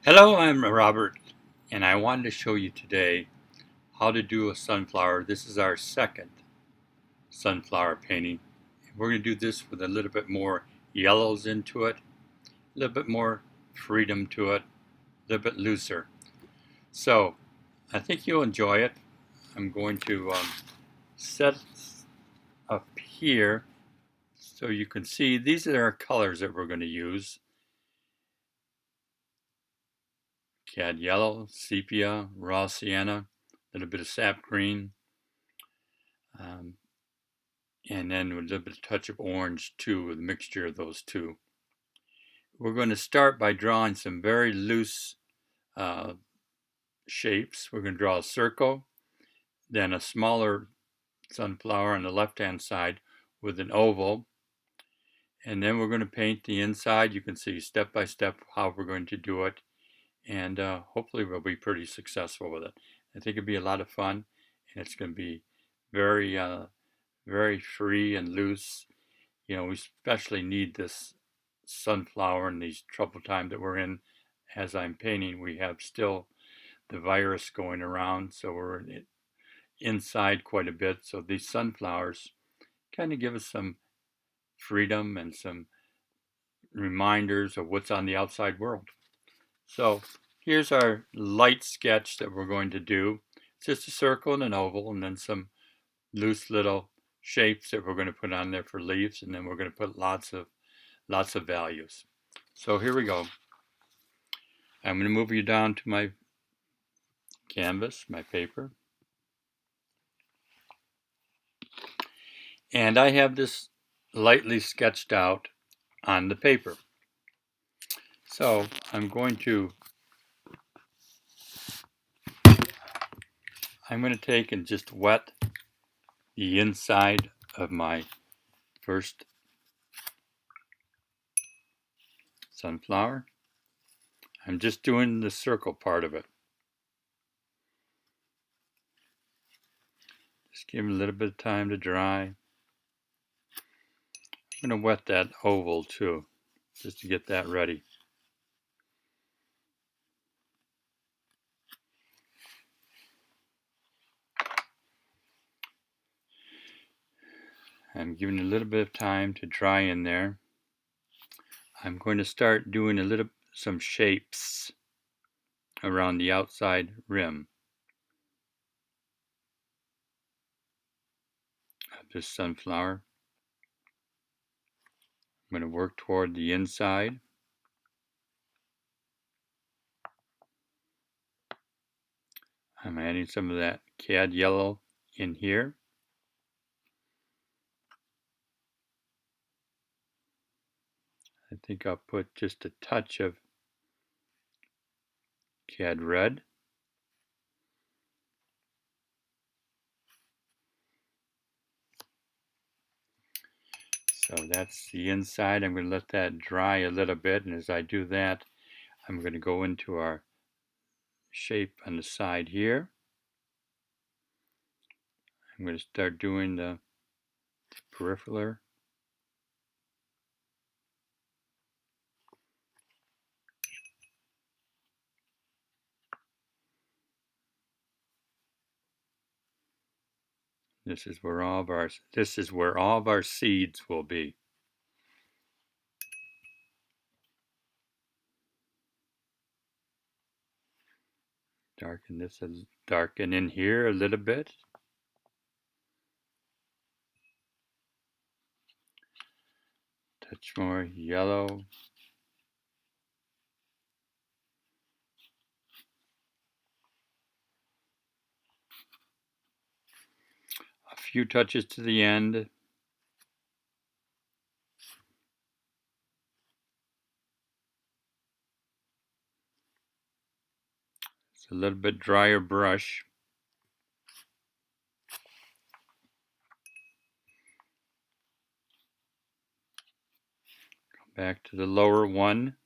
Hello, I'm Robert, and I wanted to show you today how to do a sunflower. This is our second sunflower painting. We're going to do this with a little bit more yellows into it, a little bit more freedom to it, a little bit looser. So I think you'll enjoy it. I'm going to set up here so you can see these are our colors that we're going to use. Cad yellow, sepia, raw sienna, a little bit of sap green, um, and then with a little bit of touch of orange too, with a mixture of those two. We're going to start by drawing some very loose uh, shapes. We're going to draw a circle, then a smaller sunflower on the left-hand side with an oval, and then we're going to paint the inside. You can see step by step how we're going to do it, and hopefully we'll be pretty successful with it. I think it'll be a lot of fun, and it's going to be very, very free and loose. You know, we especially need this sunflower in these troubled times that we're in. As I'm painting, we have still the virus going around, so we're inside quite a bit. So these sunflowers kind of give us some freedom and some reminders of what's on the outside world. So here's our light sketch that we're going to do. It's just a circle and an oval, and then some loose little shapes that we're going to put on there for leaves, and then we're going to put lots of values. So here we go. I'm going to move you down to my canvas, my paper. And I have this lightly sketched out on the paper. So I'm going to take and just wet the inside of my first sunflower. I'm just doing the circle part of it. Just give it a little bit of time to dry. I'm going to wet that oval too, just to get that ready. I'm giving it a little bit of time to dry in there. I'm going to start doing some shapes around the outside rim of this sunflower. I'm going to work toward the inside. I'm adding some of that cad yellow in here. I think I'll put just a touch of cad red. So that's the inside. I'm going to let that dry a little bit, and as I do that, I'm going to go into our shape on the side here. I'm going to start doing the peripheral. This is where all of our seeds will be. Darken in here a little bit. Touch more yellow. A few touches to the end. It's a little bit drier brush. Go back to the lower one.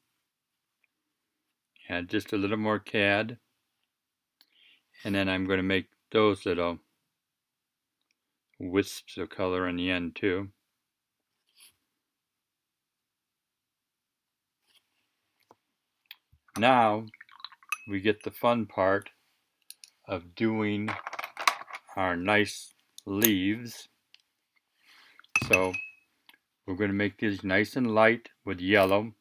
Add just a little more cad. And then I'm going to make those little wisps of color on the end too. Now we get the fun part of doing our nice leaves. So we're going to make these nice and light with yellow.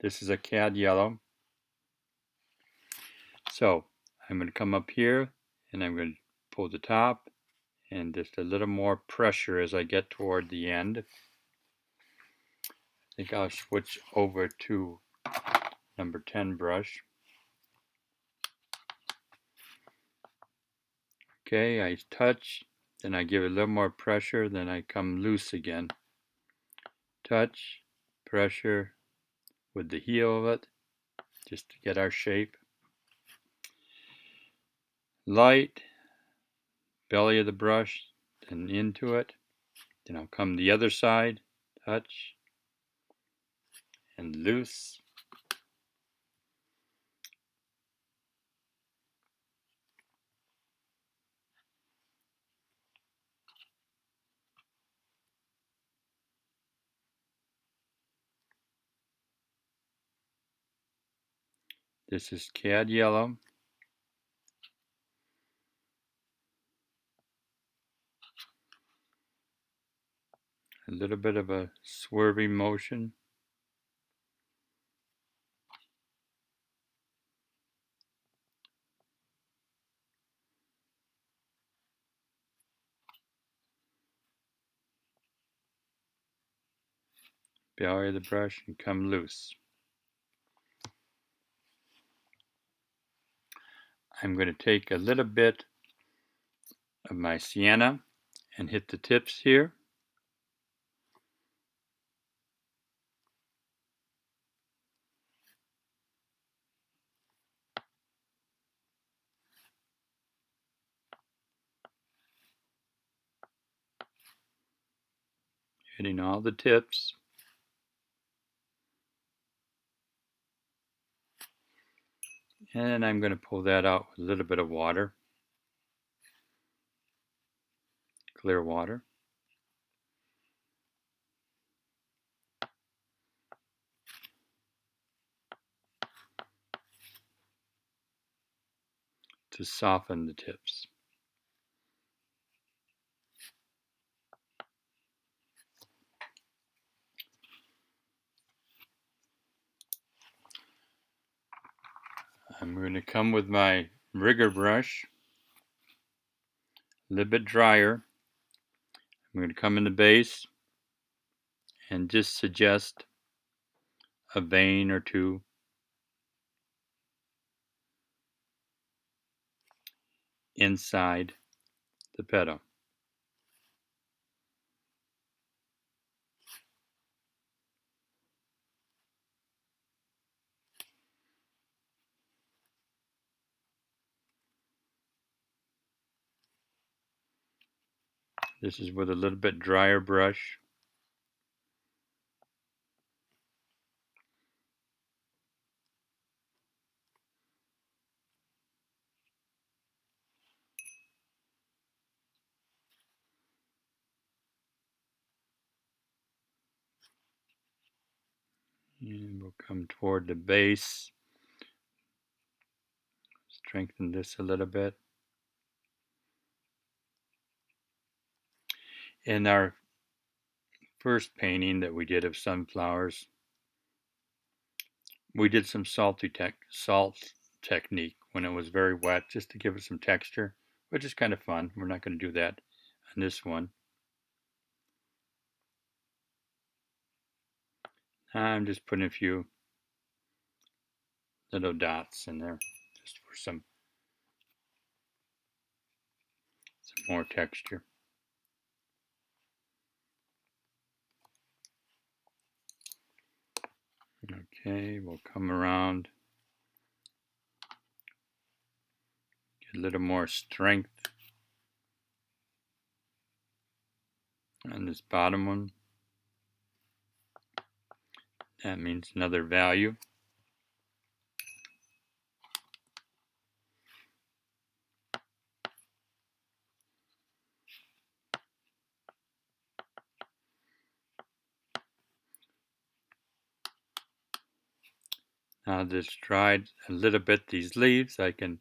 This is a cad yellow. So I'm going to come up here and I'm going to pull the top and just a little more pressure as I get toward the end. I think I'll switch over to number 10 brush. Okay, I touch, then I give it a little more pressure, then I come loose again. Touch, pressure with the heel of it, just to get our shape. Light, belly of the brush, then into it. Then I'll come the other side, touch, and loose. This is cad yellow. A little bit of a swerving motion. Belly of the brush and come loose. I'm going to take a little bit of my sienna and hit the tips here. Hitting all the tips. And I'm going to pull that out with a little bit of water. Clear water. To soften the tips. I'm going to come with my rigger brush, a little bit drier. I'm going to come in the base and just suggest a vein or two. Inside the petal. This is with a little bit drier brush. And we'll come toward the base. Strengthen this a little bit. In our first painting that we did of sunflowers, we did some salt technique when it was very wet, just to give it some texture, which is kind of fun. We're not going to do that on this one. I'm just putting a few little dots in there just for some more texture. Okay, we'll come around, get a little more strength on this bottom one. That means another value. Now just dried a little bit these leaves, I can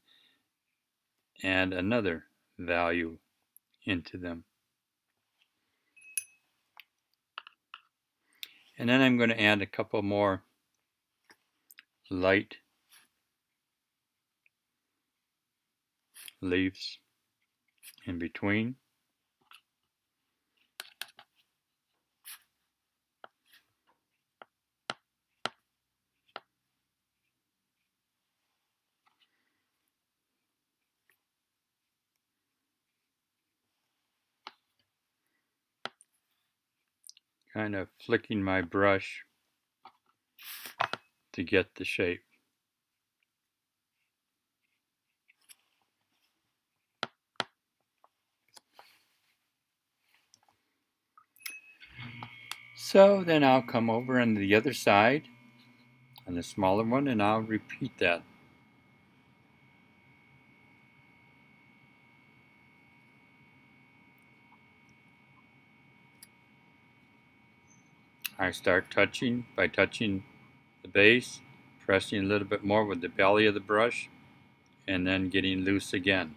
add another value into them. And then I'm going to add a couple more light leaves in between. Kind of flicking my brush to get the shape. So then I'll come over on the other side on the smaller one and I'll repeat that. I start by touching the base, pressing a little bit more with the belly of the brush, and then getting loose again,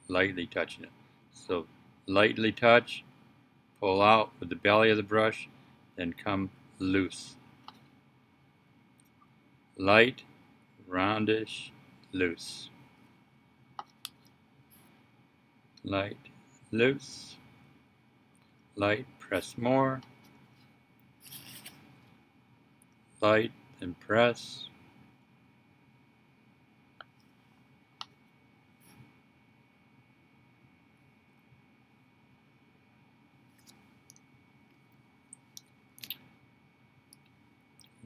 lightly touching it. So lightly touch, pull out with the belly of the brush, then come loose. Light, roundish, loose. Light, loose. Light, press more. Light, then press.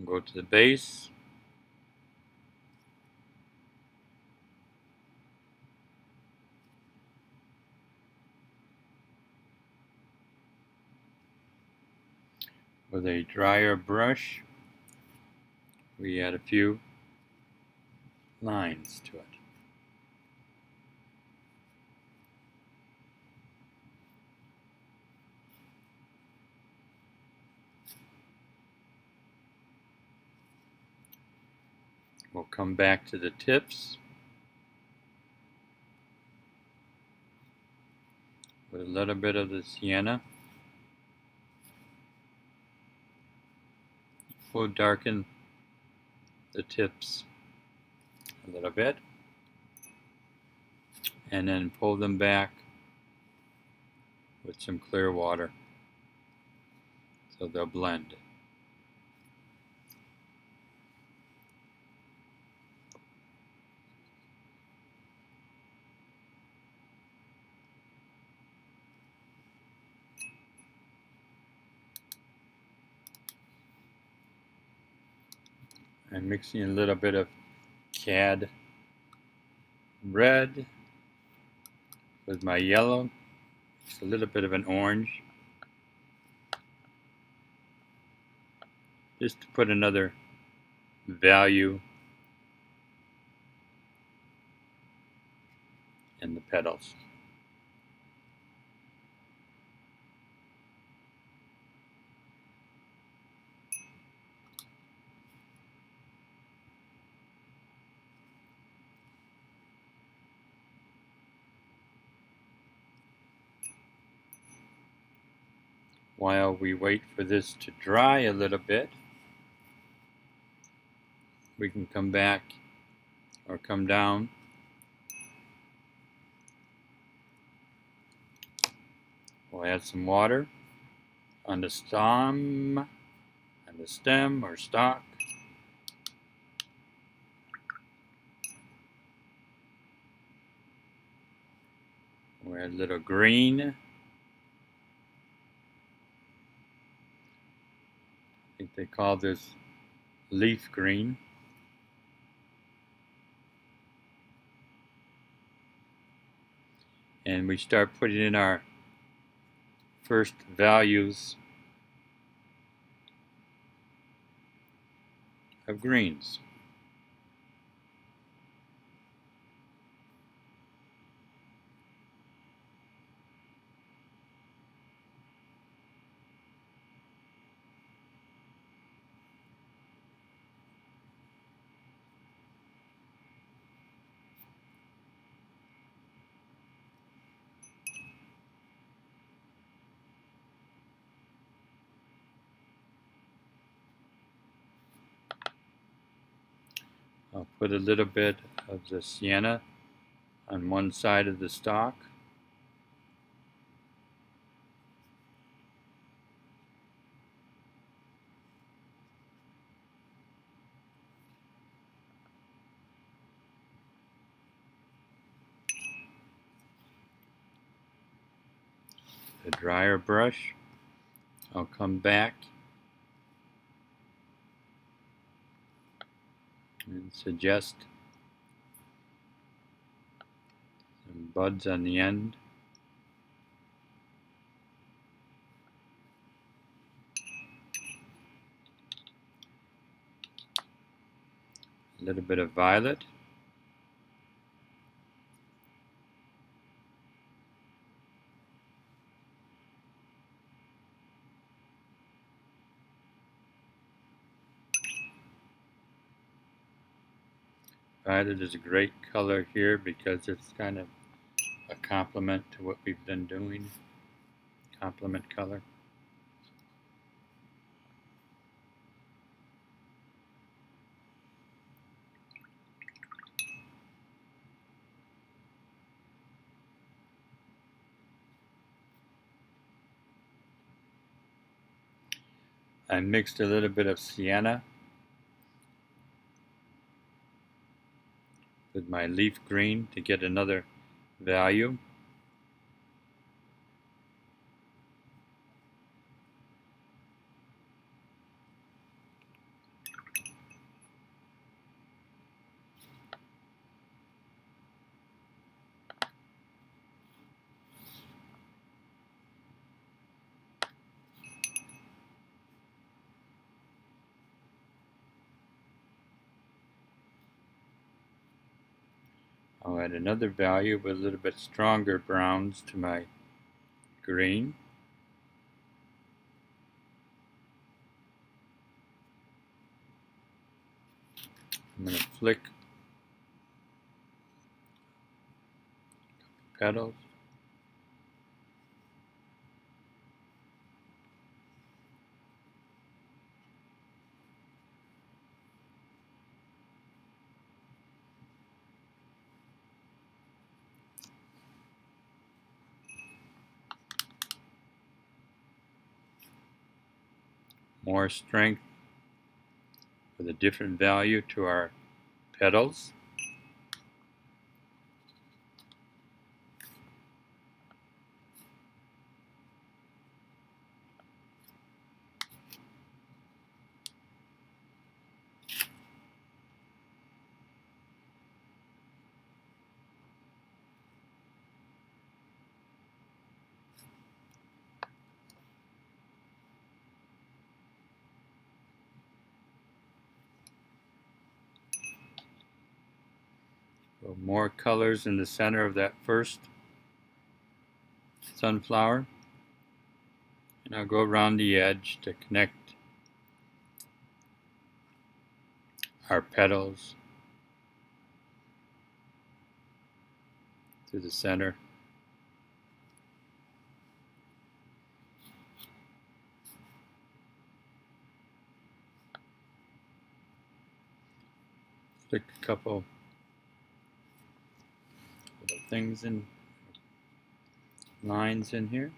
Go to the base. With a drier brush, we add a few lines to it. We'll come back to the tips with a little bit of the sienna. We'll darken the tips a little bit and then pull them back with some clear water so they'll blend. I'm mixing a little bit of cad red with my yellow, just a little bit of an orange, just to put another value in the petals. While we wait for this to dry a little bit, we can come back or come down we'll add some water on the stem or stalk. We'll add a little green. I think they call this leaf green. And we start putting in our first values of greens. I'll put a little bit of the sienna on one side of the stalk. The drier brush, I'll come back and suggest some buds on the end. A little bit of violet. Violet is a great color here because it's kind of a complement to what we've been doing. Complement color. I mixed a little bit of sienna with my leaf green to get another value. I'll add another value with a little bit stronger browns to my green. I'm going to flick petals. More strength with a different value to our petals. So more colors in the center of that first sunflower. And I'll go around the edge to connect our petals to the center. Stick a couple little things in, lines in here.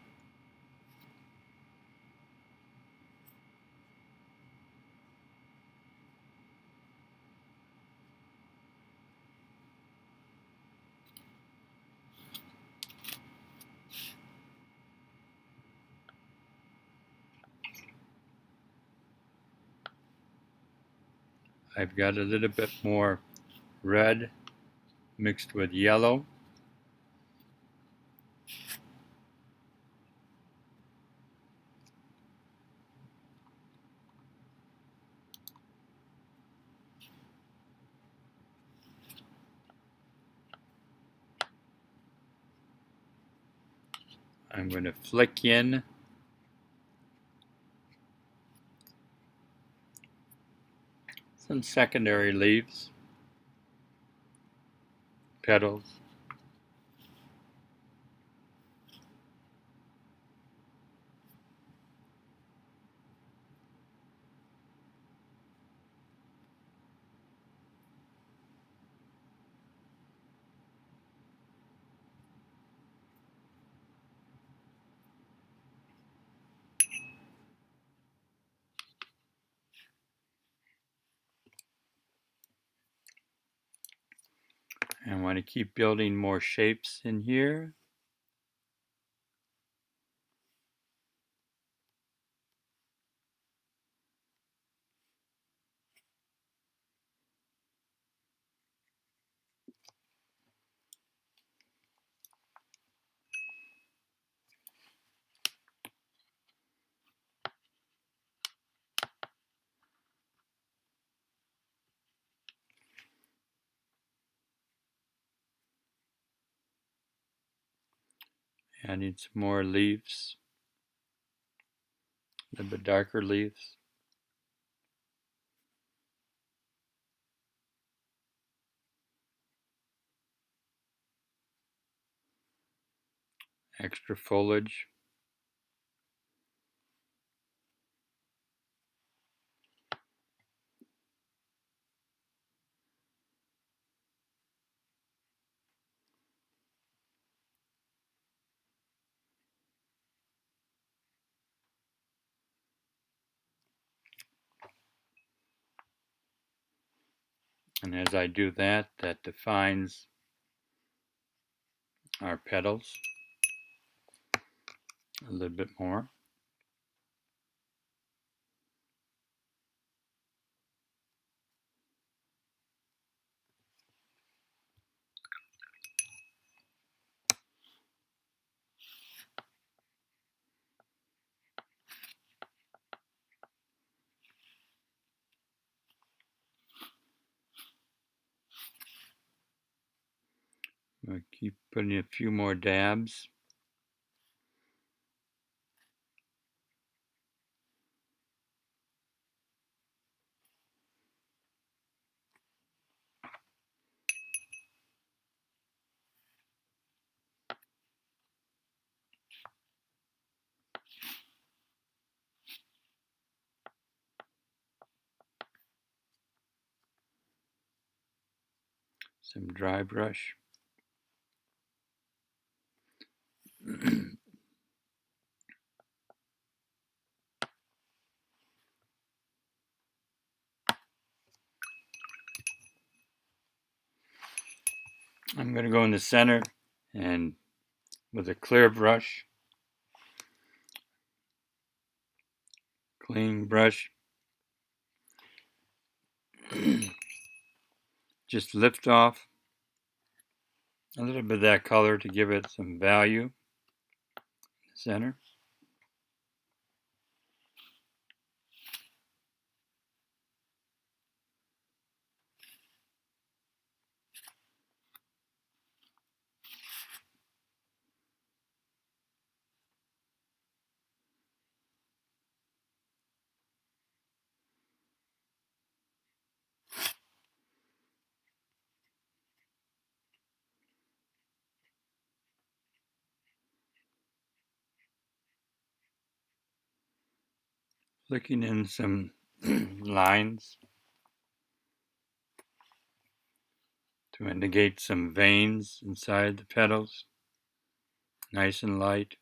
I've got a little bit more red mixed with yellow. I'm going to flick in some secondary leaves, petals. I want to keep building more shapes in here. Adding some more leaves, a little bit darker leaves. Extra foliage. And as I do that, that defines our petals a little bit more. I'll keep putting a few more dabs. Some dry brush. I'm going to go in the center and with a clear brush, clean brush, just lift off a little bit of that color to give it some value. Center. Flicking in some lines to indicate some veins inside the petals, nice and light.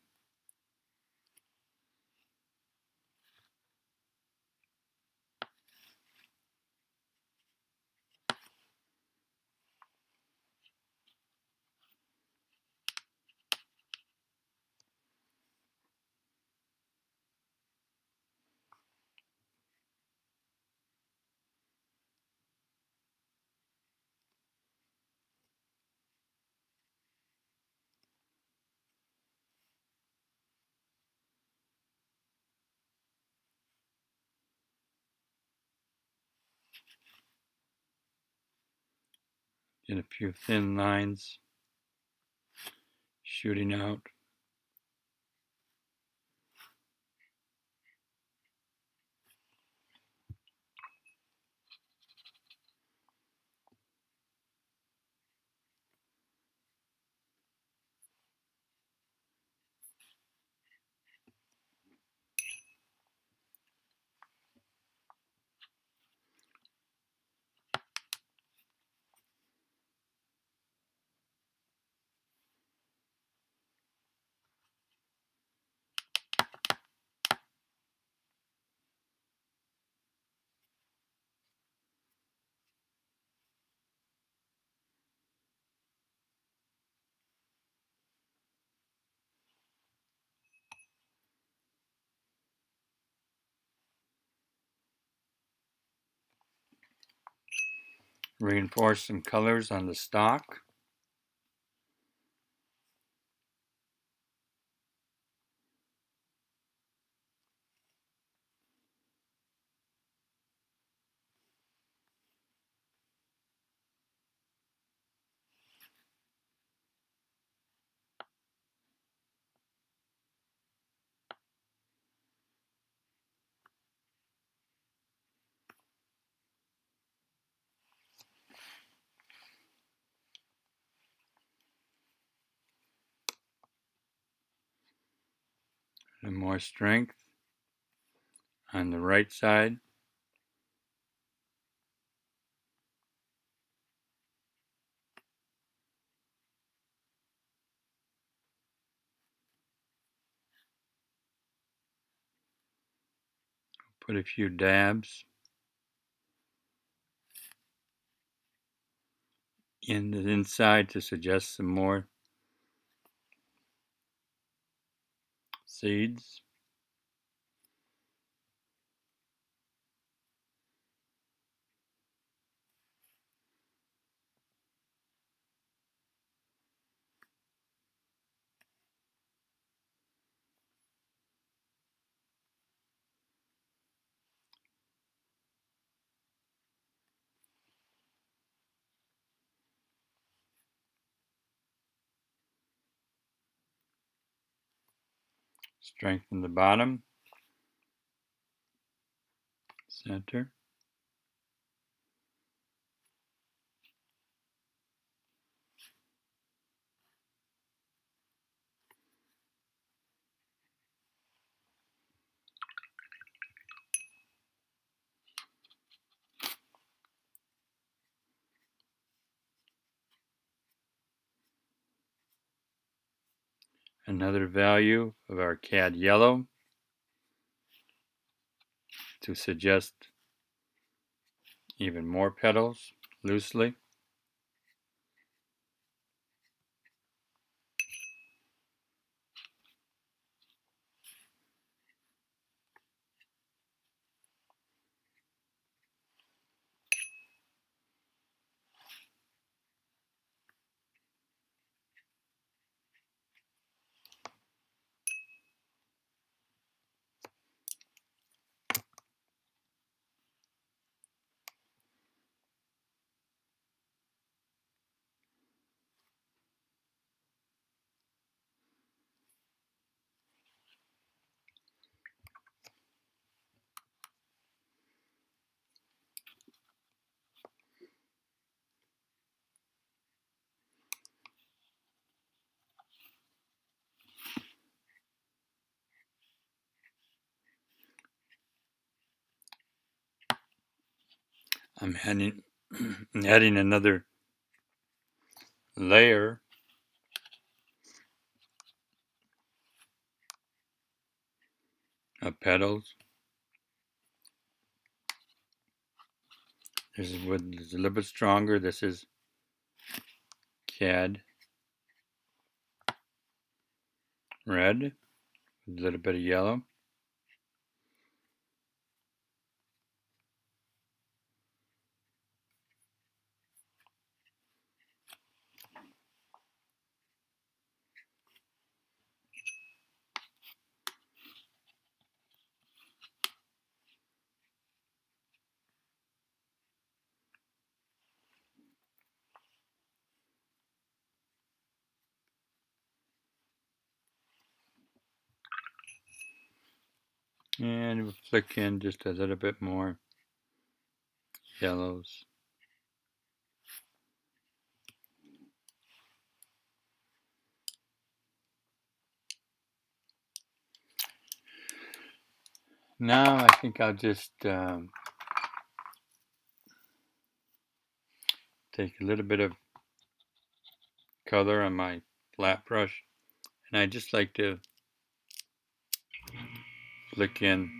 And a few thin lines shooting out. Reinforce some colors on the stock. And more strength on the right side. Put a few dabs in the inside to suggest some more seeds. Strengthen the bottom, center. Another value of our cad yellow to suggest even more petals loosely. I'm adding another layer of petals. This is wood is a little bit stronger. This is cad red with a little bit of yellow. And we'll flick in just a little bit more yellows. Now I think I'll just take a little bit of color on my flat brush, and I just like to flick in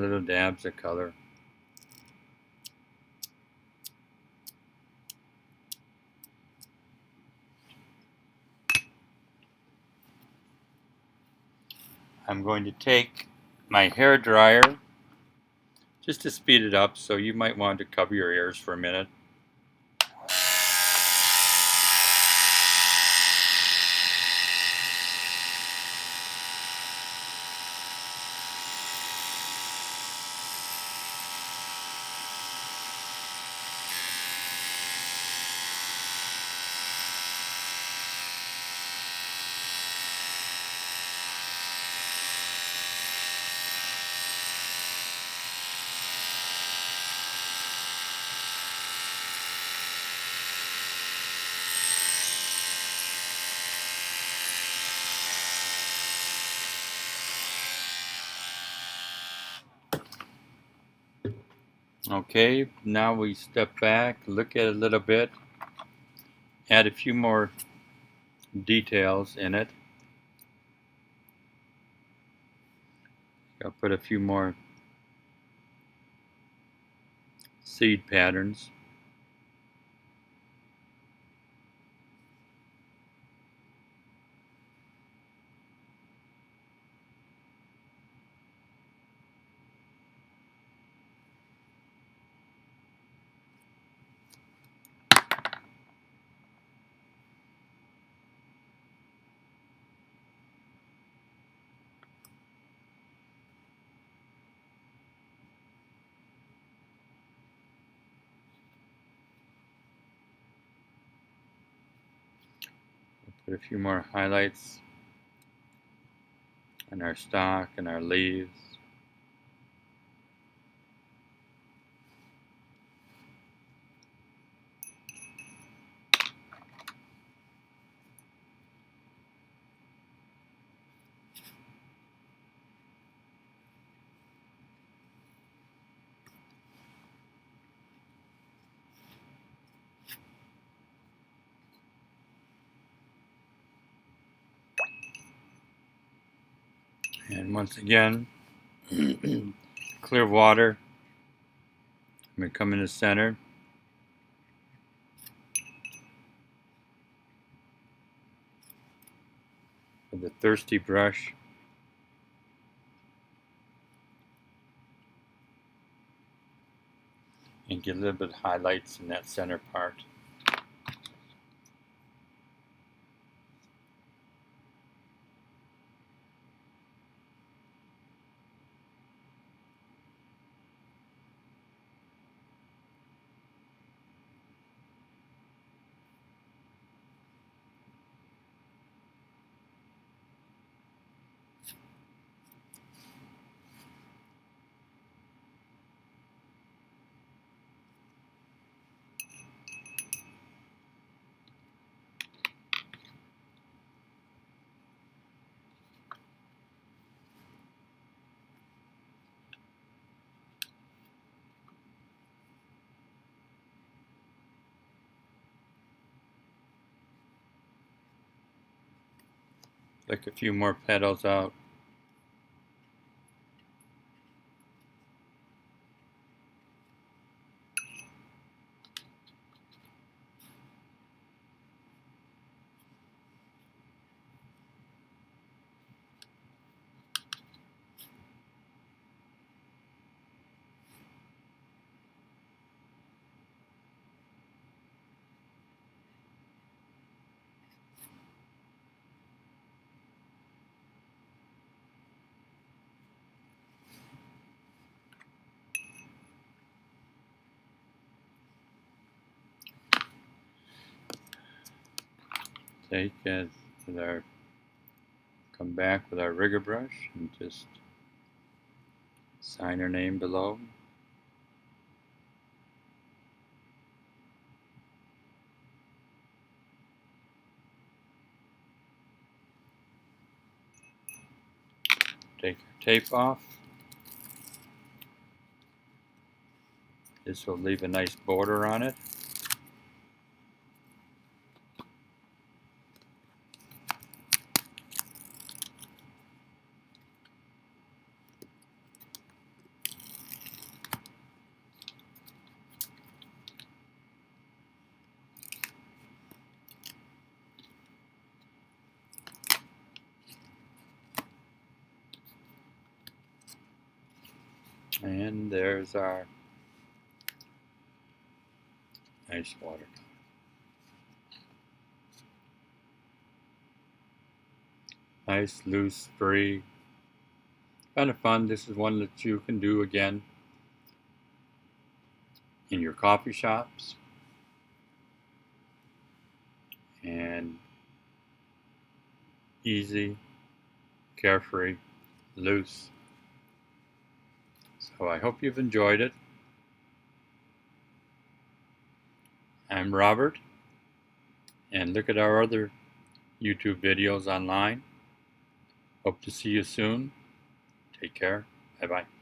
little dabs of color. I'm going to take my hair dryer just to speed it up, so you might want to cover your ears for a minute. Okay, now we step back, look at it a little bit, add a few more details in it. I'll put a few more seed patterns. Put a few more highlights on our stalk and our leaves. And once again, clear water. I'm going to come in the center. With a thirsty brush. And get a little bit of highlights in that center part. Like a few more petals out. Take it with our, come back with our rigger brush and just sign her name below. Take your tape off. This will leave a nice border on it. And there's our nice watercolor. Nice, loose, free. Kind of fun. This is one that you can do again in your coffee shops. And easy, carefree, loose. So I hope you've enjoyed it. I'm Robert, and look at our other YouTube videos online. Hope to see you soon. Take care. Bye-bye.